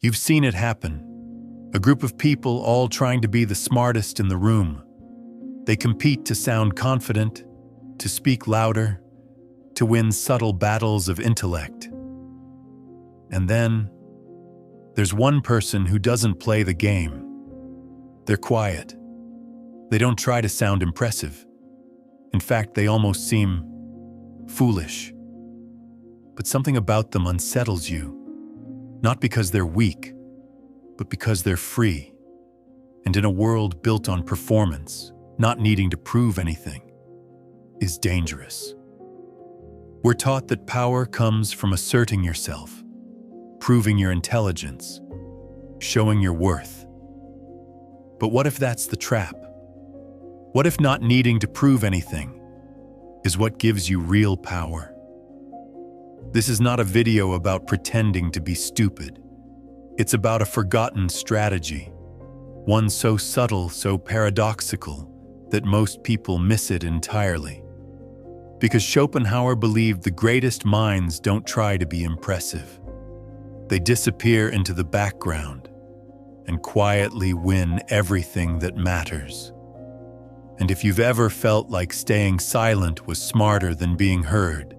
You've seen it happen. A group of people all trying to be the smartest in the room. They compete to sound confident, to speak louder, to win subtle battles of intellect. And then, there's one person who doesn't play the game. They're quiet. They don't try to sound impressive. In fact, they almost seem foolish. But something about them unsettles you, not because they're weak, but because they're free. And in a world built on performance, not needing to prove anything is dangerous. We're taught that power comes from asserting yourself, proving your intelligence, showing your worth. But what if that's the trap? What if not needing to prove anything is what gives you real power? This is not a video about pretending to be stupid. It's about a forgotten strategy, one so subtle, so paradoxical, that most people miss it entirely. Because Schopenhauer believed the greatest minds don't try to be impressive. They disappear into the background and quietly win everything that matters. And if you've ever felt like staying silent was smarter than being heard,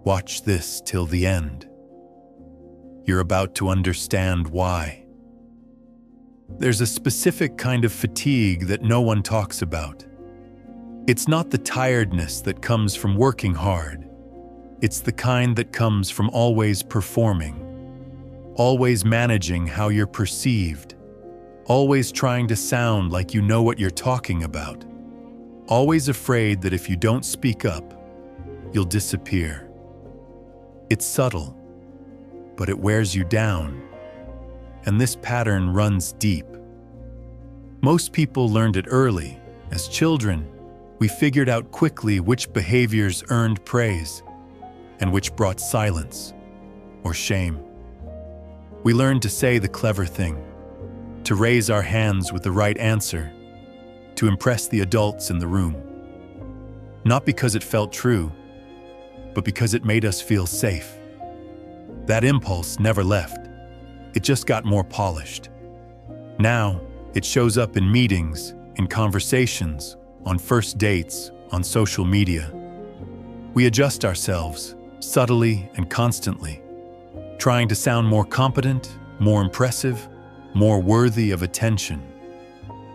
watch this till the end. You're about to understand why. There's a specific kind of fatigue that no one talks about. It's not the tiredness that comes from working hard. It's the kind that comes from always performing, always managing how you're perceived, always trying to sound like you know what you're talking about, always afraid that if you don't speak up, you'll disappear. It's subtle, but it wears you down, and this pattern runs deep. Most people learned it early. As children, we figured out quickly which behaviors earned praise and which brought silence or shame. We learned to say the clever thing, to raise our hands with the right answer, to impress the adults in the room. Not because it felt true, but because it made us feel safe. That impulse never left. It just got more polished. Now, it shows up in meetings, in conversations, on first dates, on social media. We adjust ourselves, subtly and constantly, trying to sound more competent, more impressive, more worthy of attention.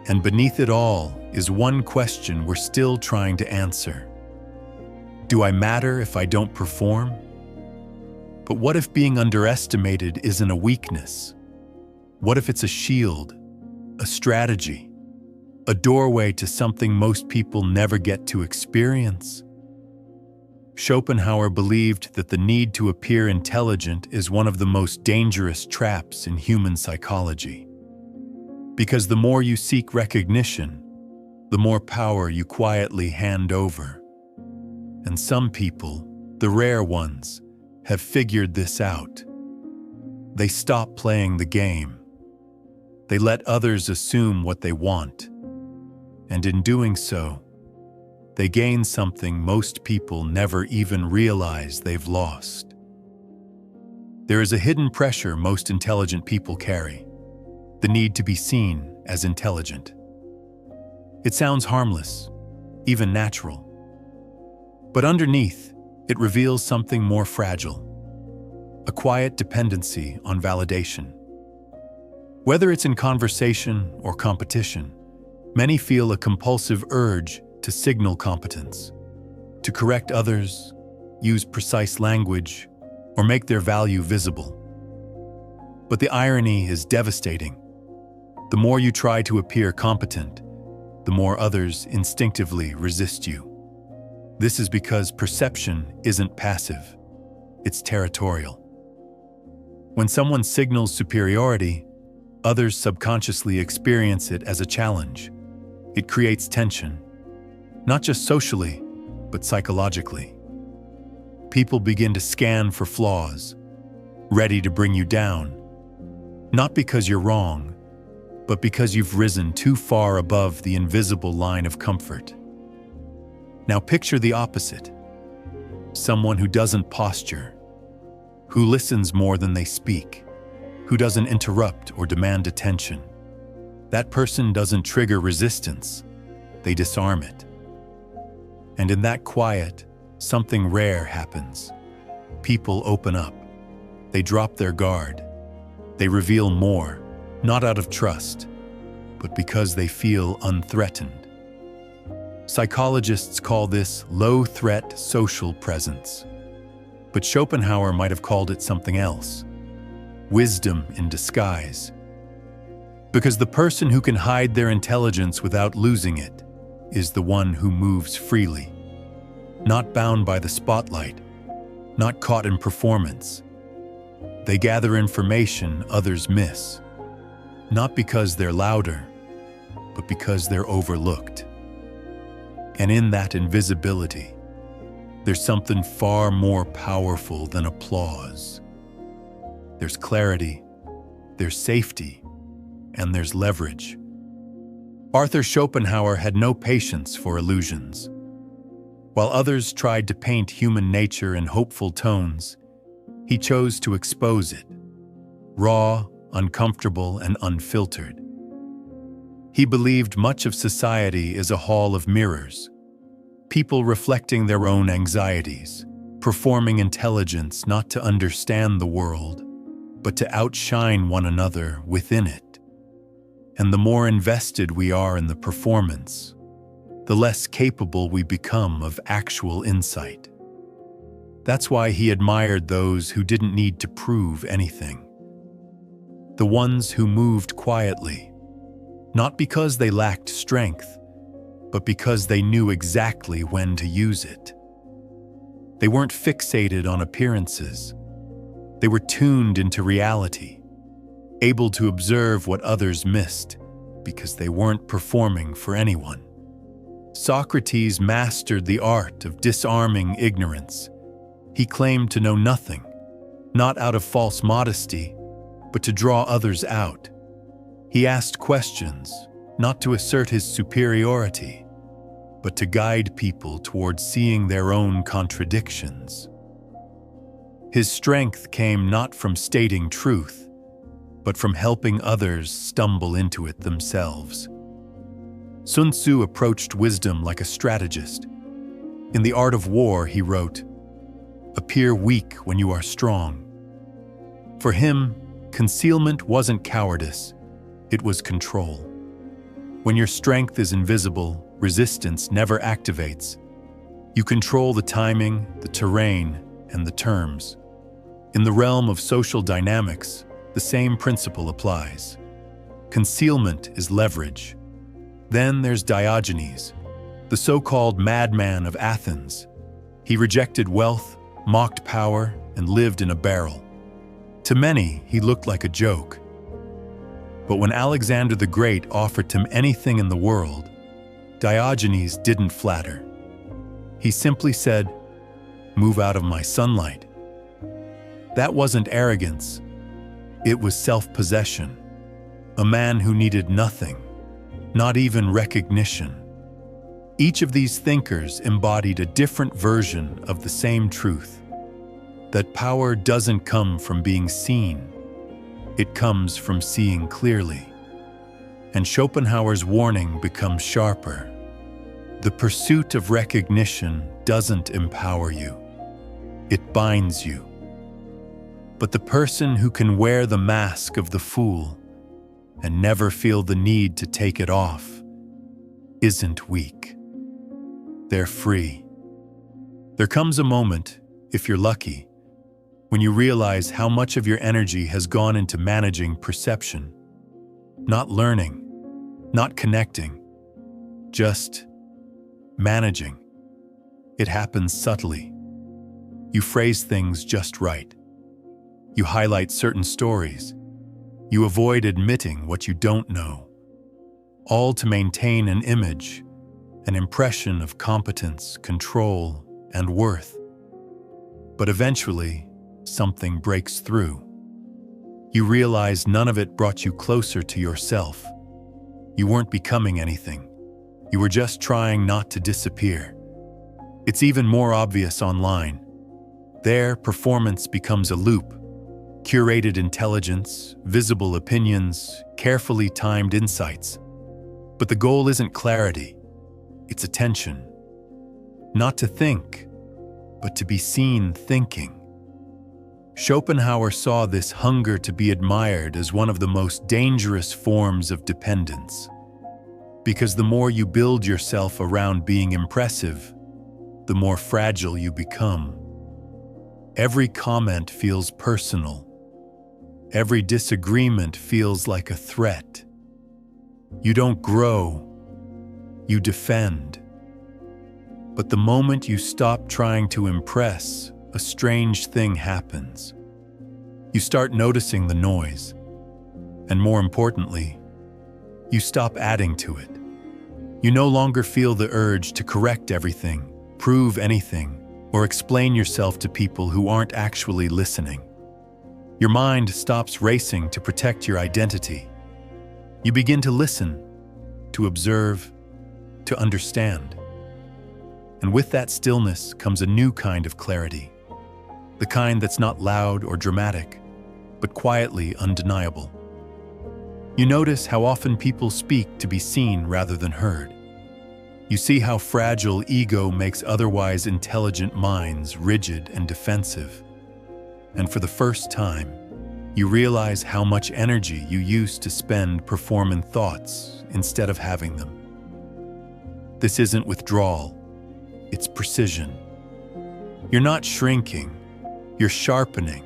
And beneath it all is one question we're still trying to answer. Do I matter if I don't perform? But what if being underestimated isn't a weakness? What if it's a shield, a strategy, a doorway to something most people never get to experience? Schopenhauer believed that the need to appear intelligent is one of the most dangerous traps in human psychology. Because the more you seek recognition, the more power you quietly hand over. And some people, the rare ones, have figured this out. They stop playing the game. They let others assume what they want. And in doing so, they gain something most people never even realize they've lost. There is a hidden pressure most intelligent people carry, the need to be seen as intelligent. It sounds harmless, even natural. But underneath, it reveals something more fragile, a quiet dependency on validation. Whether it's in conversation or competition, many feel a compulsive urge to signal competence, to correct others, use precise language, or make their value visible. But the irony is devastating. The more you try to appear competent, the more others instinctively resist you. This is because perception isn't passive, it's territorial. When someone signals superiority, others subconsciously experience it as a challenge. It creates tension, not just socially, but psychologically. People begin to scan for flaws, ready to bring you down, not because you're wrong, but because you've risen too far above the invisible line of comfort. Now picture the opposite. Someone who doesn't posture, who listens more than they speak, who doesn't interrupt or demand attention. That person doesn't trigger resistance, they disarm it. And in that quiet, something rare happens. People open up. They drop their guard. They reveal more, not out of trust, but because they feel unthreatened. Psychologists call this low-threat social presence. But Schopenhauer might have called it something else. Wisdom in disguise. Because the person who can hide their intelligence without losing it is the one who moves freely. Not bound by the spotlight, not caught in performance. They gather information others miss, not because they're louder, but because they're overlooked. And in that invisibility, there's something far more powerful than applause. There's clarity, there's safety, and there's leverage. Arthur Schopenhauer had no patience for illusions. While others tried to paint human nature in hopeful tones, he chose to expose it, raw, uncomfortable, and unfiltered. He believed much of society is a hall of mirrors, people reflecting their own anxieties, performing intelligence not to understand the world, but to outshine one another within it. And the more invested we are in the performance, the less capable we become of actual insight. That's why he admired those who didn't need to prove anything. The ones who moved quietly, not because they lacked strength, but because they knew exactly when to use it. They weren't fixated on appearances. They were tuned into reality, able to observe what others missed because they weren't performing for anyone. Socrates mastered the art of disarming ignorance. He claimed to know nothing, not out of false modesty, but to draw others out. He asked questions, not to assert his superiority, but to guide people towards seeing their own contradictions. His strength came not from stating truth, but from helping others stumble into it themselves. Sun Tzu approached wisdom like a strategist. In The Art of War, he wrote, "Appear weak when you are strong." For him, concealment wasn't cowardice, it was control. When your strength is invisible, resistance never activates. You control the timing, the terrain, and the terms. In the realm of social dynamics, the same principle applies. Concealment is leverage. Then there's Diogenes, the so-called madman of Athens. He rejected wealth, mocked power, and lived in a barrel. To many, he looked like a joke. But when Alexander the Great offered him anything in the world, Diogenes didn't flatter. He simply said, "Move out of my sunlight." That wasn't arrogance. It was self-possession. A man who needed nothing, not even recognition. Each of these thinkers embodied a different version of the same truth, that power doesn't come from being seen. It comes from seeing clearly. And Schopenhauer's warning becomes sharper. The pursuit of recognition doesn't empower you. It binds you. But the person who can wear the mask of the fool and never feel the need to take it off isn't weak. They're free. There comes a moment, if you're lucky, when you realize how much of your energy has gone into managing perception, not learning, not connecting, just managing. It happens subtly. You phrase things just right. You highlight certain stories. You avoid admitting what you don't know, all to maintain an image, an impression of competence, control, and worth. But eventually, something breaks through. You realize none of it brought you closer to yourself. You weren't becoming anything. You were just trying not to disappear. It's even more obvious online. There, performance becomes a loop. curated intelligence, visible opinions, carefully timed insights. But the goal isn't clarity, it's attention. Not to think, but to be seen thinking. Schopenhauer saw this hunger to be admired as one of the most dangerous forms of dependence. Because the more you build yourself around being impressive, the more fragile you become. Every comment feels personal. Every disagreement feels like a threat. You don't grow, you defend. But the moment you stop trying to impress, a strange thing happens. You start noticing the noise, and more importantly, you stop adding to it. You no longer feel the urge to correct everything, prove anything, or explain yourself to people who aren't actually listening. Your mind stops racing to protect your identity. You begin to listen, to observe, to understand. And with that stillness comes a new kind of clarity. The kind that's not loud or dramatic, but quietly undeniable. You notice how often people speak to be seen rather than heard. You see how fragile ego makes otherwise intelligent minds rigid and defensive. And for the first time, you realize how much energy you used to spend performing thoughts instead of having them. This isn't withdrawal, it's precision. You're not shrinking, you're sharpening.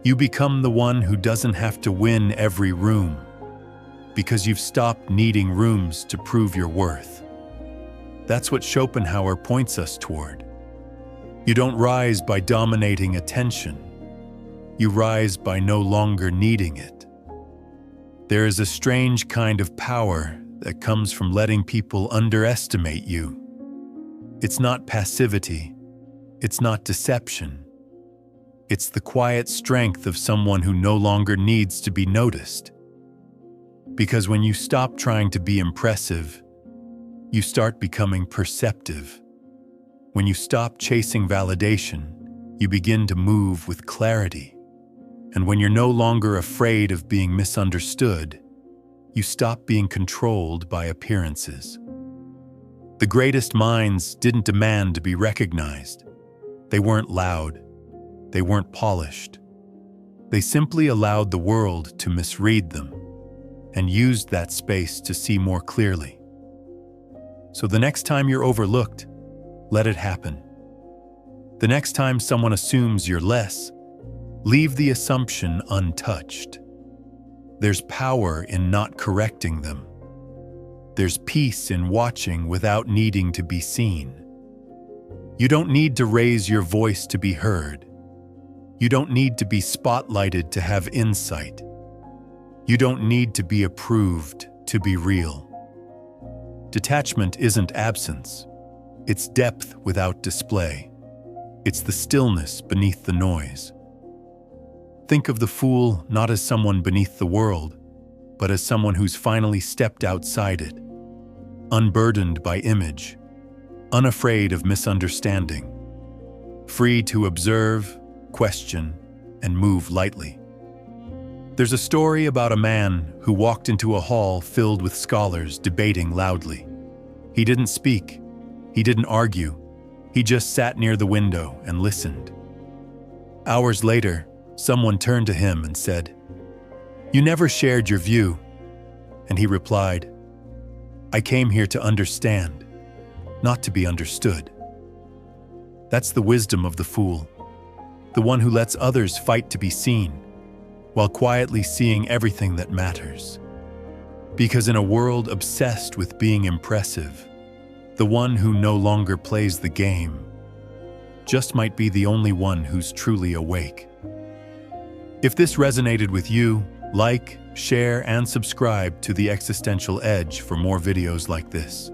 You become the one who doesn't have to win every room, because you've stopped needing rooms to prove your worth. That's what Schopenhauer points us toward. You don't rise by dominating attention. You rise by no longer needing it. There is a strange kind of power that comes from letting people underestimate you. It's not passivity. It's not deception. It's the quiet strength of someone who no longer needs to be noticed. Because when you stop trying to be impressive, you start becoming perceptive. When you stop chasing validation, you begin to move with clarity. And when you're no longer afraid of being misunderstood, you stop being controlled by appearances. The greatest minds didn't demand to be recognized. They weren't loud. They weren't polished. They simply allowed the world to misread them and used that space to see more clearly. So the next time you're overlooked, let it happen. The next time someone assumes you're less, leave the assumption untouched. There's power in not correcting them. There's peace in watching without needing to be seen. You don't need to raise your voice to be heard. You don't need to be spotlighted to have insight. You don't need to be approved to be real. Detachment isn't absence. It's depth without display. It's the stillness beneath the noise. Think of the fool not as someone beneath the world, but as someone who's finally stepped outside it, unburdened by image, unafraid of misunderstanding, free to observe, question, and move lightly. There's a story about a man who walked into a hall filled with scholars debating loudly. He didn't speak. He didn't argue. He just sat near the window and listened. Hours later, someone turned to him and said, "You never shared your view." And he replied, "I came here to understand, not to be understood." That's the wisdom of the fool, the one who lets others fight to be seen, while quietly seeing everything that matters. Because in a world obsessed with being impressive, the one who no longer plays the game just might be the only one who's truly awake. If this resonated with you, like, share, and subscribe to The Existential Edge for more videos like this.